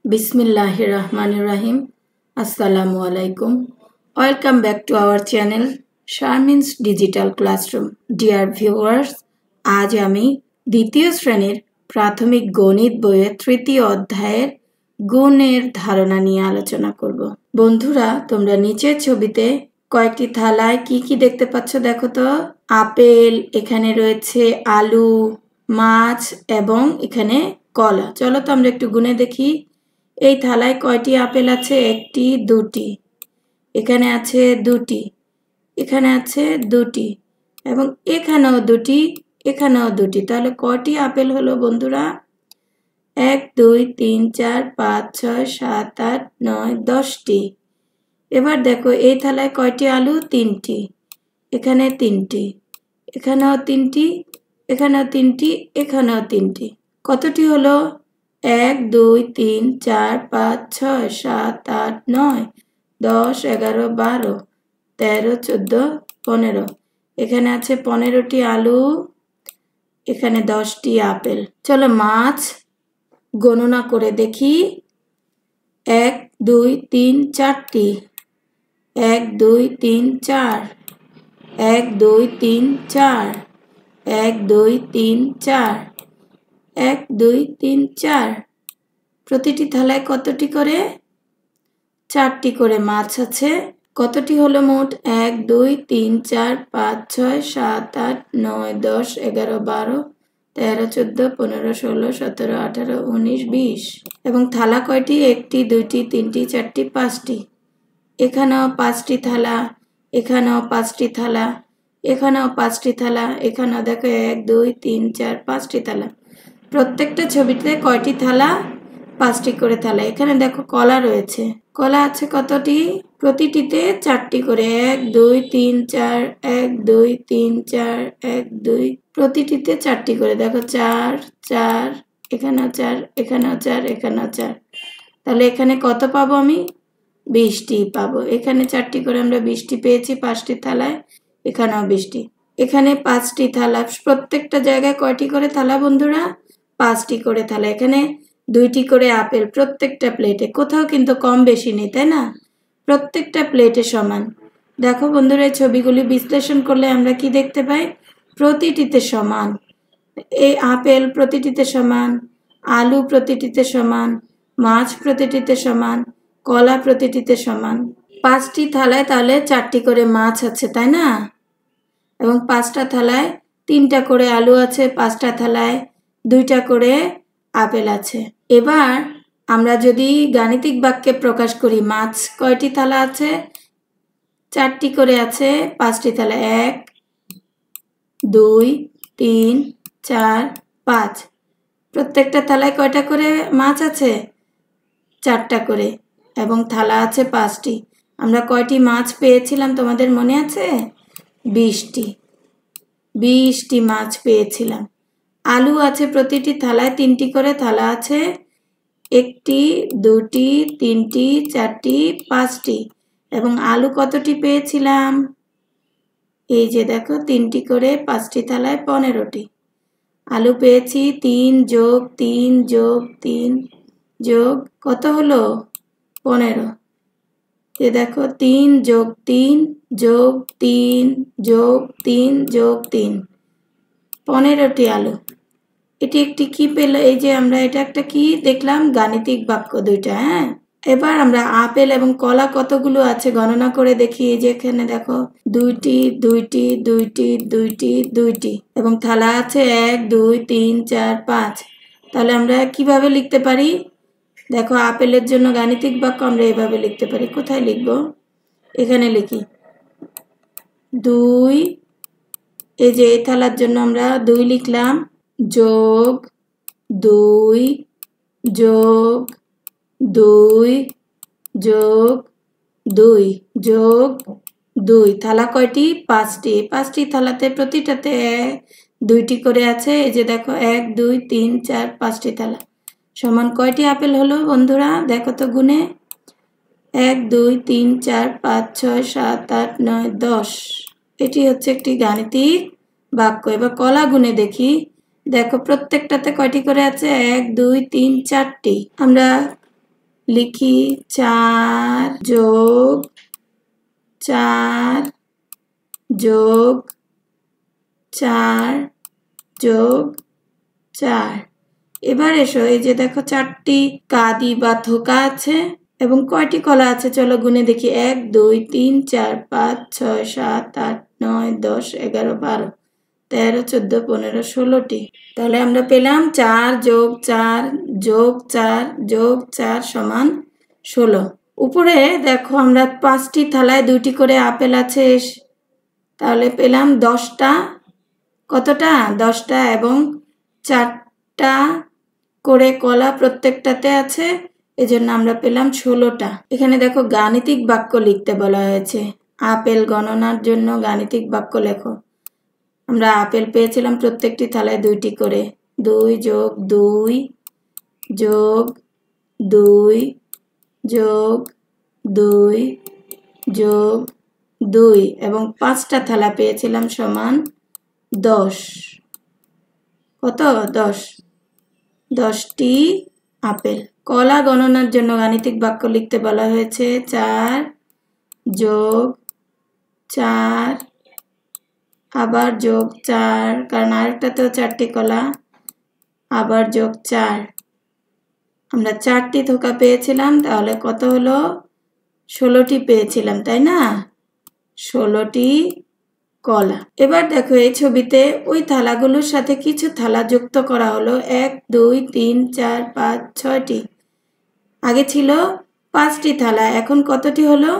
Bismillahir Rahmanir Rahim. Assalamu alaikum. Welcome back to our channel Sharmin's Digital Classroom. Dear viewers, আজ আমি দ্বিতীয় শ্রেণীর প্রাথমিক গণিত বইয়ের তৃতীয় অধ্যায়ের গুণের ধারণা নিয়ে আলোচনা করব। বন্ধুরা, তোমরা নিচের ছবিতে কয়েকটি থালায় কি কি দেখতে পাচ্ছ দেখো তো। আপেল, এখানে রয়েছে আলু, মাছ এবং এখানে কলা। চলো তো আমরা একটু গুণে দেখি। এই থালায় কয়টি আপেল আছে? একটি, দুটি, এখানে আছে দুটি, এখানে আছে দুটি এবং এখানেও দুটি, এখানেও দুটি। তাহলে কয়টি আপেল হলো বন্ধুরা? 1 2 3 4 5 6 7 8 9 10টি। এবার দেখো এই থালায় কয়টি আলু? 3টি, এখানে 3টি, এখানেও 3টি, এখানেও 3টি, এখানেও 3টি। কতটি হলো? 1 2 3 4 5 6 7 8 9 10 11 12 13 14 15। এখানে আছে 15টি আলু, এখানে 10টি আপেল। চলো মাছ গণনা করে দেখি। 1 2 3 4টি, 1 2 3 4, 1 2 3 4, 1 2 3 4, 1 2 3 4। প্রতিটি থালায় কতটি করে? 4টি করে মাছ আছে। কতটি হলো মোট? 1 2 3 4 5 6 7 8 9 10 11 12 13 14 15 16 17 18 19 20। এবং থালা কয়টি? 1টি 2টি 3টি 4টি 5টি। এখানেও 5টি থালা, এখানেও 5টি থালা, এখানেও 5টি থালা, এখানেও দেখো 1 2 3 4 5টি থালা। প্রত্যেকটা ছবিতে কয়টি থালা? 5টি করে থালা। এখানে দেখো কলা রয়েছে। কলা আছে কতটি? প্রতিটিতে 4টি করে। 1 2 3 4, 1 2 3 4, 1 2, প্রতিটিতে 4টি করে। দেখো 4 4, এখানেও 4, এখানেও 4, এখানেও 4। তাহলে এখানে কত পাবো আমি? 20টি পাবো। এখানে 4টি করে আমরা 20টি পেয়েছি 5টি থালায়, এখানেও 20টি। এখানে 5টি থালা। প্রত্যেকটা জায়গায় কয়টি করে থালা বন্ধুরা? 5টি করে থালা। এখানে 2টি করে আপেল প্রত্যেকটা প্লেটে। কোথাও কিন্তু কম বেশি নেই, তাই না? প্রত্যেকটা প্লেটে সমান। দেখো বন্ধুরা, এই ছবিগুলি বিশ্লেষণ করলে আমরা কি দেখতে পাই? প্রতিটিতে সমান। এই আপেল প্রতিটিতে সমান, আলু প্রতিটিতে সমান, মাছ প্রতিটিতে সমান, কলা প্রতিটিতে সমান। 5টি থালায় তাহলে 4টি করে মাছ আছে, তাই না? এবং 5টা থালায় 3টা করে আলু আছে, 5টা থালায় 2টা করে আপেল আছে। এবার আমরা যদি গাণিতিক বাক্যে প্রকাশ করি, মাছ কয়টি থালা আছে? 4টি করে আছে 5টি থালা। 1 2 3 4 5। প্রত্যেকটা থালায় কয়টা করে মাছ আছে? 4টা করে এবং থালা আছে 5টি। আমরা কয়টি মাছ পেয়েছিলাম তোমাদের মনে আছে? 20টি। 20টি মাছ পেয়েছিলাম। আলু আছে প্রতিটি থালায় 3টি করে থালা আছে। 1টি 2টি 3টি 4টি 5টি। এবং আলু কতটি পেয়েছিলাম? এই যে দেখো 3টি করে 5টি থালায় 15টি আলু পেয়েছি। 3 যোগ 3 যোগ 3 যোগ কত হলো? 15। এ দেখো 3 যোগ 3 যোগ 3 যোগ 3 যোগ 3, 15টি আলু। এটি একটি কি পেল? এই যে আমরা এটা একটা কি দেখলাম? গাণিতিক বাক্য দুইটা। হ্যাঁ, এবার আমরা আপেল এবং কলা কতগুলো আছে গণনা করে দেখি। এই যে এখানে দেখো 2টি 2টি 2টি 2টি 2টি এবং থালা আছে 1 2 3 4 5। তাহলে আমরা কিভাবে লিখতে পারি? দেখো আপেলের জন্য গাণিতিক বাক্য আমরা এভাবে লিখতে পারি। কোথায় লিখবো? এখানে লিখি 2। এই যে এই থালার জন্য আমরা 2 লিখলাম, যোগ 2 যোগ 2 যোগ 2 যোগ 2। থালা কয়টি? 5টি। 5টি থালাতে প্রতিটাতে 2টি করে আছে। এই যে দেখো 1 2 3 4 5টি থালা সমান কয়টি আপেল হলো বন্ধুরা? দেখো তো গুনে। 1 2 3 4 5 6 7 8 9 10। এটি হচ্ছে একটি গাণিতিক বাক্য। এবার কলা গুনে দেখি। দেখো প্রত্যেকটাতে কয়টি করে আছে? 1 2 3 4টি। আমরা লিখি 4 যোগ 4 যোগ 4 যোগ 4। এবার এসো, এই যে দেখো 4টি কাঁদি বা থোকা আছে এবং কয়টি কলা আছে চলো গুনে দেখি। 1 2 3 4 5 6 7 8 9 10 11 12 13 14 15 16টি। তাহলে আমরা পেলাম 4 যোগ 4 যোগ 4 যোগ 4 সমান 16। উপরে দেখো আমরা 5টি থালায় 2টি করে আপেল আছে, তাহলে পেলাম 10টা। কতটা? 10টা এবং 4টা করে কলা প্রত্যেকটাতে আছে, এজন্য আমরা পেলাম 16টা। এখানে দেখো গাণিতিক বাক্য লিখতে বলা হয়েছে। আপেল গণনার জন্য গাণিতিক বাক্য লেখো। আমরা আপেল পেয়েছিলাম প্রত্যেকটি থালায় 2টি করে। 2 যোগ 2 যোগ 2 যোগ 2 যোগ 2 এবং 5টা থালা পেয়েছিলাম সমান 10। কত? 10। 10টি আপেল। কলা গণনার জন্য গাণিতিক বাক্য লিখতে বলা হয়েছে 4 যোগ 4 আবার যোগ 4, কারণ আরেকটাতেও 4টি কলা, আবার যোগ 4। আমরা 4টি থোকা পেয়েছিলাম, তাহলে কত হলো? 16টি পেয়েছিলাম, তাই না? 16টি কলা। এবার দেখো এই ছবিতে ওই থালাগুলোর সাথে কিছু থালা যুক্ত করা হলো। 1 2 3 4 5 6টি। আগে ছিল 5টি থালা, এখন কতটি হলো?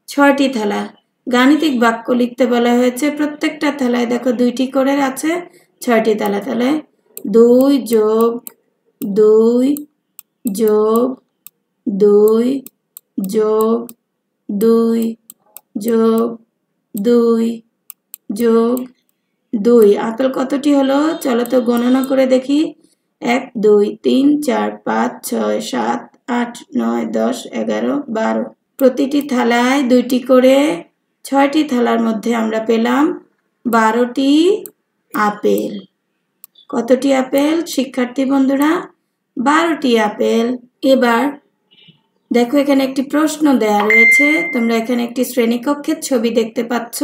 6টি থালা। গাণিতিক বাক্য লিখতে বলা হয়েছে প্রত্যেকটা থালায় দেখো 2টি করে আছে, 6টি থালা। তাহলে 2 যোগ 2 যোগ 2 যোগ 2 যোগ 2 যোগ 2। আপেল কতটি হলো চলো তো গণনা করে দেখি। 1 2 3 4 5 6 7 8 9 10 11 12। প্রতিটি থালায় 2টি করে, 6টি থালার মধ্যে আমরা পেলাম 12টি আপেল। কতটি আপেল শিক্ষার্থী বন্ধুরা? 12টি আপেল। এবার দেখো এখানে একটি প্রশ্ন দেয়া রয়েছে। তোমরা এখানে একটি শ্রেণীকক্ষের ছবি দেখতে পাচ্ছ।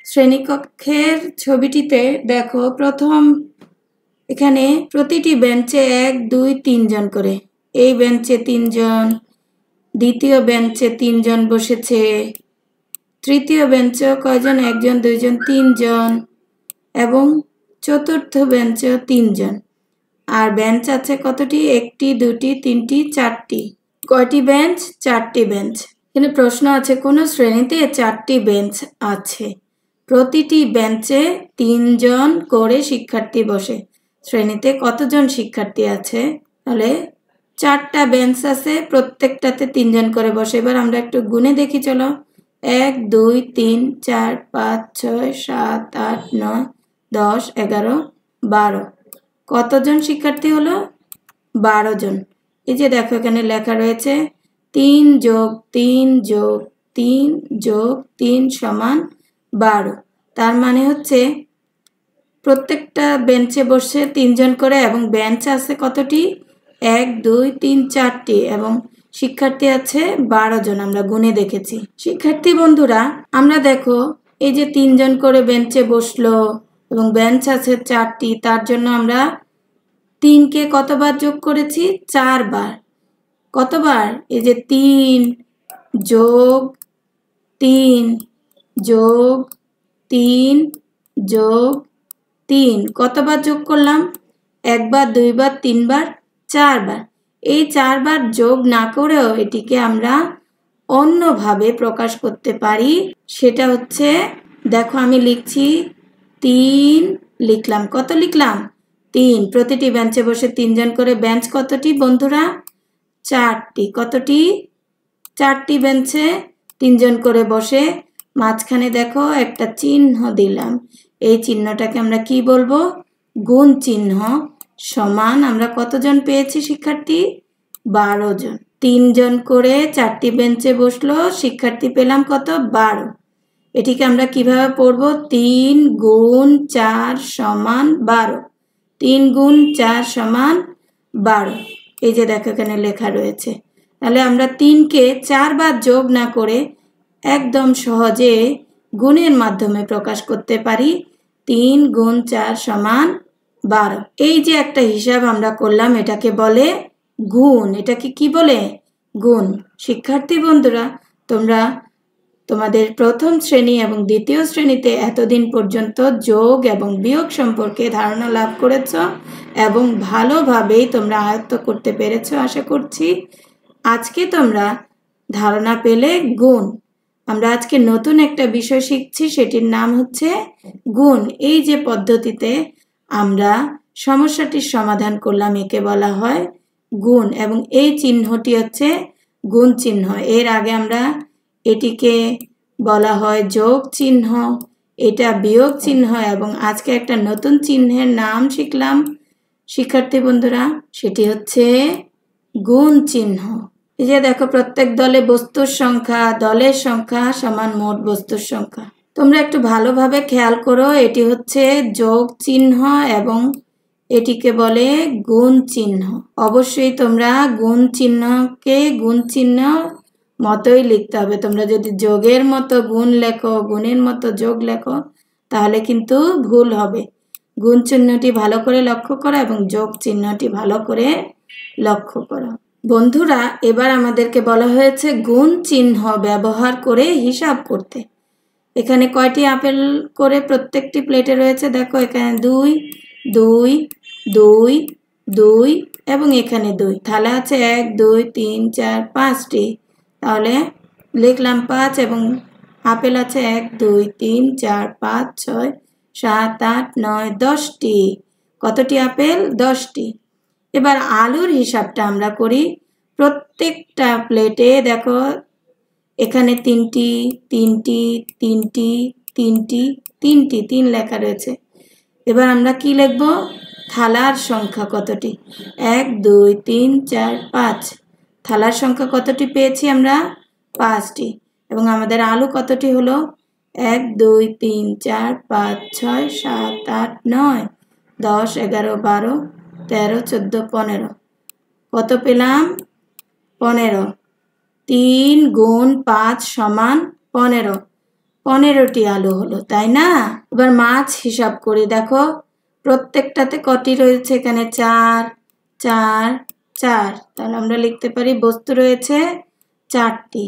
শ্রেণীকক্ষের ছবিটিতে দেখো প্রথম এখানে প্রতিটি বেঞ্চে 1 2 3 জন করে, এই বেঞ্চে 3 জন, দ্বিতীয় বেঞ্চে 3 জন বসেছে, তৃতীয় বেঞ্চেও কয়জন? 1 জন 2 জন 3 জন, এবং চতুর্থ বেঞ্চেও 3 জন। আর বেঞ্চ আছে কতটি? 1টি 2টি 3টি 4টি। কয়টি বেঞ্চ? 4টি বেঞ্চ। এখানে প্রশ্ন আছে কোন শ্রেণীতে 4টি বেঞ্চ আছে? প্রতিটি বেঞ্চে 3 জন করে শিক্ষার্থী বসে। শ্রেণীতে কতজন শিক্ষার্থী আছে? তাহলে 4টা বেঞ্চ আছে, প্রত্যেকটাতে 3 জন করে বসে। এবার আমরা একটু গুনে দেখি চলো। 1 2 3 4 5 6 7 8 9 10 11 12। কতজন শিক্ষার্থী হলো? 12 জন। এই যে দেখো এখানে লেখা রয়েছে 3 যোগ 3 যোগ 3 যোগ 3 সমান 12। তার মানে হচ্ছে প্রত্যেকটা বেঞ্চে বসে 3 জন করে এবং বেঞ্চ আছে কতটি? 1 2 3 4টি এবং শিক্ষার্থী আছে 12 জন, আমরা গুনে দেখেছি। শিক্ষার্থী বন্ধুরা আমরা দেখো এই যে 3 জন করে বেঞ্চে বসলো এবং বেঞ্চ আছে 4টি, তার জন্য আমরা 3কে কতবার যোগ করেছি? 4 বার। কতবার? এই যে 3 যোগ 3 যোগ 3 যোগ 3 কতবার যোগ করলাম? 1 বার 2 বার 3 বার 4 বার। এই 4 বার যোগ না করেও এটিকে আমরা অন্যভাবে প্রকাশ করতে পারি। সেটা হচ্ছে দেখো আমি লিখছি 3 লিখলাম। কত লিখলাম? 3। প্রতিটি বেঞ্চে বসে 3 জন করে। বেঞ্চ কতটি বন্ধুরা? 4টি। কতটি? 4টি বেঞ্চে 3 জন করে বসে। মাঝখানে দেখো একটা চিহ্ন দিলাম, এই চিহ্নটাকে আমরা কি বলবো? গুণ চিহ্ন। সমান আমরা কতজন পেয়েছি শিক্ষার্থী? 12 জন। 3 জন করে 4টি বেঞ্চে বসলো, শিক্ষার্থী পেলাম কত? 12। এটিকে আমরা কিভাবে পড়বো? 3 গুণ 4 সমান 12। 3 গুণ 4 সমান 12। এই যে দেখো এখানে লেখা রয়েছে। তাহলে আমরা 3কে 4 বার যোগ না করে একদম সহজে গুণের মাধ্যমে প্রকাশ করতে পারি। 3 গুণ 4 সমান 12। এই যে একটা হিসাব আমরা করলাম এটাকে বলে গুণ। এটাকে কি বলে? গুণ। শিক্ষার্থী বন্ধুরা, তোমরা তোমাদের প্রথম শ্রেণী এবং দ্বিতীয় শ্রেণীতে এতদিন পর্যন্ত যোগ এবং বিয়োগ সম্পর্কে ধারণা লাভ করেছ এবং ভালোভাবেই তোমরা আয়ত্ত করতে পেরেছ আশা করছি। আজকে তোমরা ধারণা পেলে গুণ। আমরা আজকে নতুন একটা বিষয় শিখছি, সেটির নাম হচ্ছে গুণ। এই যে পদ্ধতিতে আমরা সমস্যাটির সমাধান করলাম একে বলা হয় গুণ, এবং এই চিহ্নটি হচ্ছে গুণ চিহ্ন। এর আগে আমরা এটিকে বলা হয় যোগ চিহ্ন, এটা বিয়োগ চিহ্ন, এবং আজকে একটা নতুন চিহ্নের নাম শিখলাম শিক্ষার্থী বন্ধুরা, সেটি হচ্ছে গুণ চিহ্ন। এই যে দেখো প্রত্যেক দলে বস্তুর সংখ্যা, দলের সংখ্যা সমান মোট বস্তুর সংখ্যা। তোমরা একটু ভালোভাবে খেয়াল করো, এটি হচ্ছে যোগ চিহ্ন এবং এটিকে বলে গুণ চিহ্ন। অবশ্যই তোমরা গুণ চিহ্নকে গুণ চিহ্ন মতোই লিখতে হবে। তোমরা যদি যোগের মতো গুণ লেখো, গুণের মতো যোগ লেখো, তাহলে কিন্তু ভুল হবে। গুণ চিহ্নটি ভালো করে লক্ষ্য করো এবং যোগ চিহ্নটি ভালো করে লক্ষ্য করো। বন্ধুরা, এবার আমাদেরকে বলা হয়েছে গুণ চিহ্ন ব্যবহার করে হিসাব করতে। এখানে কয়টি আপেল করে প্রত্যেকটি প্লেটে রয়েছে? দেখো এখানে 2 2 2 2 এবং এখানে 2। থালা আছে 1 2 3 4 5টি, তাহলে লিখলাম 5, এবং আপেল আছে 1 2 3 4 5 6 7 8 9 10টি। কতটি আপেল? 10টি। এবার আলুর হিসাবটা আমরা করি। প্রত্যেকটা প্লেটে দেখো এখানে 3টি 3টি 3টি 3টি 3টি 3 লেখা রয়েছে। এবার আমরা কি লিখব? থালার সংখ্যা কতটি? 1 2 3 4 5। থালার সংখ্যা কতটি পেয়েছি আমরা? 5টি। এবং আমাদের আলু কতটি হলো? 1 2 3 4 5 6 7 8 9 10 11 12 13 14 15। কত পেলাম? 15। 3 গুণ 5 সমান 15। 15টি আলু হলো, তাই না? এবার মাছ হিসাব করি। দেখো প্রত্যেকটাতে কটি রয়েছে? এখানে 4 4 4। তাহলে আমরা লিখতে পারি বস্তু রয়েছে 4টি।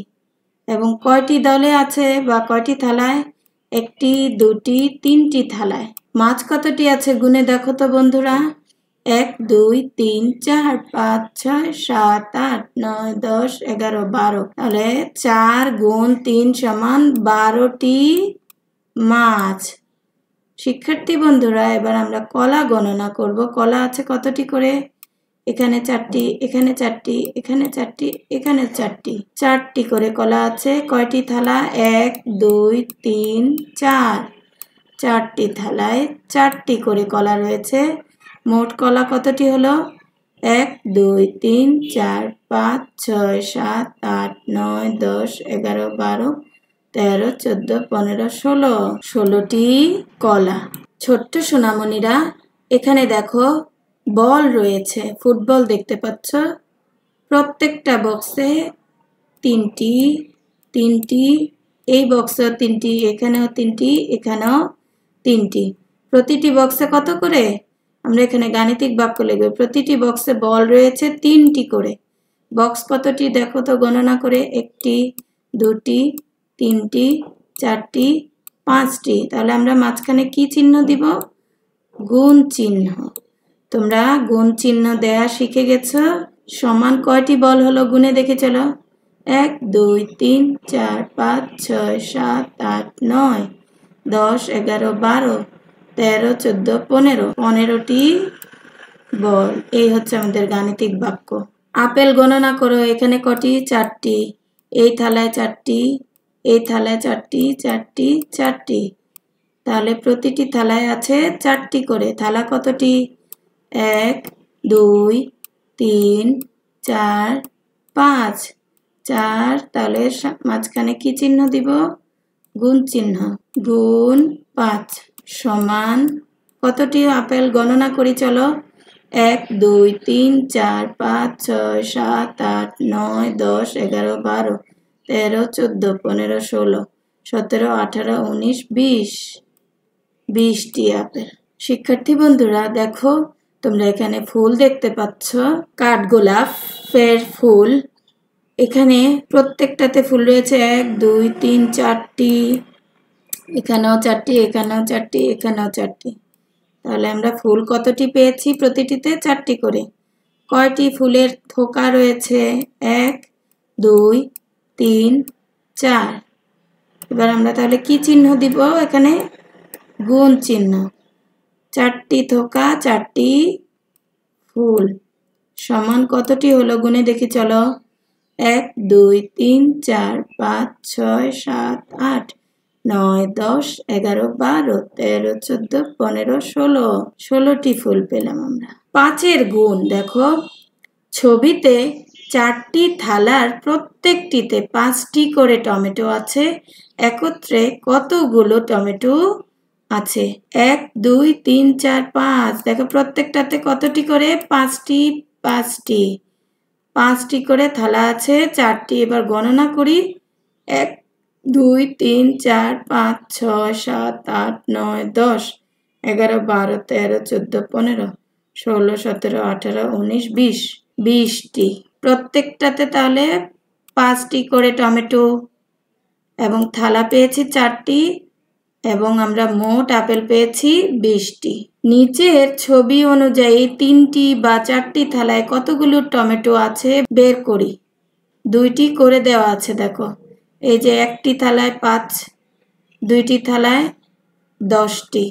এবং কয়টি দলে আছে বা কয়টি থালায়? 1টি 2টি 3টি থালায়। মাছ কতটি আছে গুণে দেখো তো বন্ধুরা। 1 2 3 4 5 6 7 8 9 10 11 12। তাহলে 4 গুণ 3 সমান 12টি মাছ। শিক্ষার্থী বন্ধুরা, এবার আমরা কলা গণনা করব। কলা আছে কতটি করে? এখানে 4টি, এখানে 4টি, এখানে 4টি, এখানে 4টি। 4টি করে কলা আছে। কয়টি থালা? 1 2 3 4। 4টি থালায় 4টি করে কলা রয়েছে। মোট কলা কতটি হলো? 1 2 3 4 5 6 7 8 9 10 11 12 13 14 15 16। 16টি কলা। ছোট্ট সোনামণিরা, এখানে দেখো বল রয়েছে, ফুটবল দেখতে পাচ্ছ। প্রত্যেকটা বক্সে 3টি 3টি, এই বক্সেও 3টি, এখানেও 3টি, এখানেও 3টি। প্রতিটি বক্সে কত করে? আমরা এখানে গাণিতিক বাক্য লিখব। প্রতিটি বক্সে বল রয়েছে 3টি করে। বক্স কতটি দেখো তো গণনা করে। 1টি 2টি 3টি 4টি 5টি। তাহলে আমরা মাঝখানে কি চিহ্ন দিব? গুণ চিহ্ন। তোমরা গুণ চিহ্ন দেয়া শিখে গেছো। সমান কয়টি বল হলো গুণে দেখে চলো। 1 2 3 4 5 6 7 8 9 10 11 12 13 14 15। 15টি বল। এই হচ্ছে আমাদের গাণিতিক বাক্য। আপেল গণনা করো। এখানে কটি? 4টি। এই থালায় 4টি, এই থালায় 4টি 4টি 4টি। তাহলে প্রতিটি থালায় আছে 4টি করে। থালা কতটি? 1 2 3 4 5। 4, তাহলে মাঝখানে কি চিহ্ন দিব? গুণ চিহ্ন। গুণ 5 সমান কতটি আপেল গণনা করি চলো। 1 2 3 4 5 6 7 8 9 10 11 12 13 14 15 16 17 18 19 20 20টি আপেল। শিক্ষার্থী বন্ধুরা দেখো তোমরা এখানে ফুল দেখতে পাচ্ছ, কাঠগোলাপের ফুল। এখানে প্রত্যেকটাতে ফুল রয়েছে 1 2 3 4টি, এখানেও 4টি, এখানেও 4টি, এখানেও 4টি। তাহলে আমরা ফুল কতটি পেয়েছি? প্রতিটিতে 4টি করে। কয়টি ফুলের থোকা রয়েছে? 1 2 3 4। এবার আমরা তাহলে কি চিহ্ন দিব? এখানে গুণ চিহ্ন। 4টি থোকা 4টি ফুল সমান কতটি হলো? গুণে দেখি চলো। 1 2 3 4 5 6 7 8 9 10 11 12 13 14 15 16 16টি ফুল পেলাম আমরা। 5-এর গুণ দেখো, ছবিতে 4টি থালার প্রত্যেকটিতে 5টি করে টমেটো আছে। একত্রে কতগুলো টমেটো আছে? 1 2 3 4 5। দেখো প্রত্যেকটাতে কতটি করে? 5টি 5টি 5টি করে থালা আছে, 4টি। এবার গণনা করি। 1 2 3 4 5 6 7 8 9 10 11 12 13 14 15 16 17 18 19 20 20টি। প্রত্যেকটাতে তাহলে 5টি করে টমেটো এবং থালা পেয়েছি 4টি, এবং আমরা মোট আপেল পেয়েছি 20টি। নিচের ছবি অনুযায়ী 3টি বা 4টি থালায় কতগুলো টমেটো আছে বের করি। 2টি করে দেওয়া আছে দেখো, এই যে একটি থালায় 5, 2টি থালায় 10টি।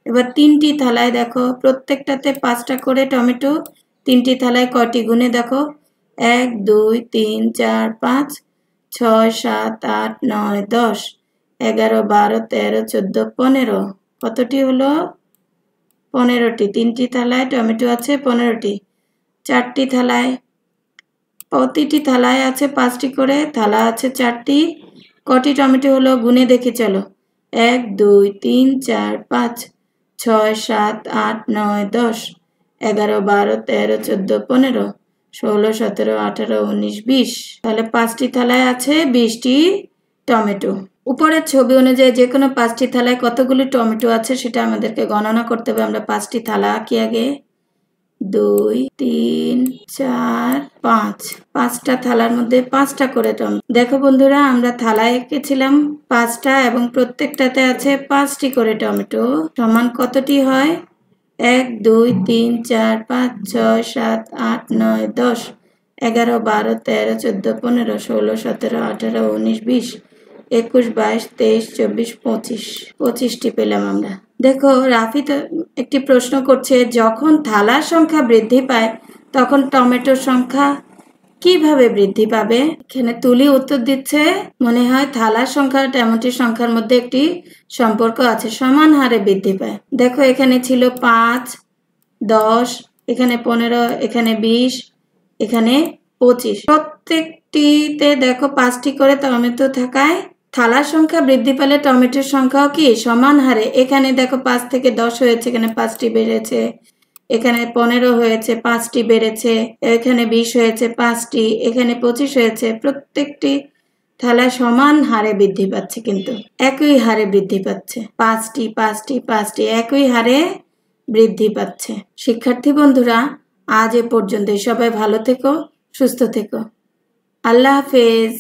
এবার 3টি থালায় দেখো, প্রত্যেকটাতে 5টা করে টমেটো। 3টি থালায় কয়টি? গুণে দেখো। 1 2 3 4 5 6 7 8 9 10 11 12 13 14 15। কতটি হলো? 15টি। 3টি থালায় টমেটো আছে 15টি। 4টি থালায়, প্রতিটি থালায় আছে 5টি করে, থালা আছে 4টি। কটি টমেটো হলো? গুণে দেখি চলো। 1 2 3 4 5 6 7 8 9 10 11 12 13 14 15 16 17 18 19 20। তাহলে 5টি থালায় আছে 20টি টমেটো। উপরের ছবি অনুযায়ী যে কোনো 5টি থালায় কতগুলি টমেটো আছে সেটা আমাদেরকে গণনা করতে হবে। আমরা 5টি থালা আঁকি আগে। 2 3 4 5। 5টা থালার মধ্যে 5টা করে টমেটো। দেখো বন্ধুরা, আমরা থালা এঁকেছিলাম 5টা এবং প্রত্যেকটাতে আছে 5টি করে টমেটো। সমান কতটি হয়? 1 2 3 4 5 6 7 8 9 10 11 12 13 14 15 16 17 18 19 20 21 22 23 24 25। 25টি পেলাম আমরা। দেখো রাফি তো একটি প্রশ্ন করছে, যখন থালার সংখ্যা বৃদ্ধি পায় তখন টমেটোর সংখ্যা কিভাবে বৃদ্ধি পাবে? এখানে তুলি উত্তর দিচ্ছে, মনে হয় থালার সংখ্যা টমেটোর সংখ্যার মধ্যে একটি সম্পর্ক আছে, সমান হারে বৃদ্ধি পায়। দেখো এখানে ছিল 5 10, এখানে 15, এখানে 20, এখানে 25। প্রত্যেকটিতে দেখো 5টি করে টমেটো থাকায় থালার সংখ্যা বৃদ্ধি পেলে টমেটোর সংখ্যাও কি সমান হারে। এখানে দেখো 5 থেকে 10 হয়েছে, এখানে 5টি বেড়েছে। এখানে 15 হয়েছে, 5টি বেড়েছে। এখানে 20 হয়েছে, 5টি। এখানে 25 হয়েছে। প্রত্যেকটি থালা সমান হারে বৃদ্ধি পাচ্ছে, কিন্তু একই হারে বৃদ্ধি পাচ্ছে। 5টি 5টি 5টি একই হারে বৃদ্ধি পাচ্ছে। শিক্ষার্থী বন্ধুরা, আজ এ পর্যন্তই। সবাই ভালো থেকো, সুস্থ থেকো। আল্লাহ হাফেজ।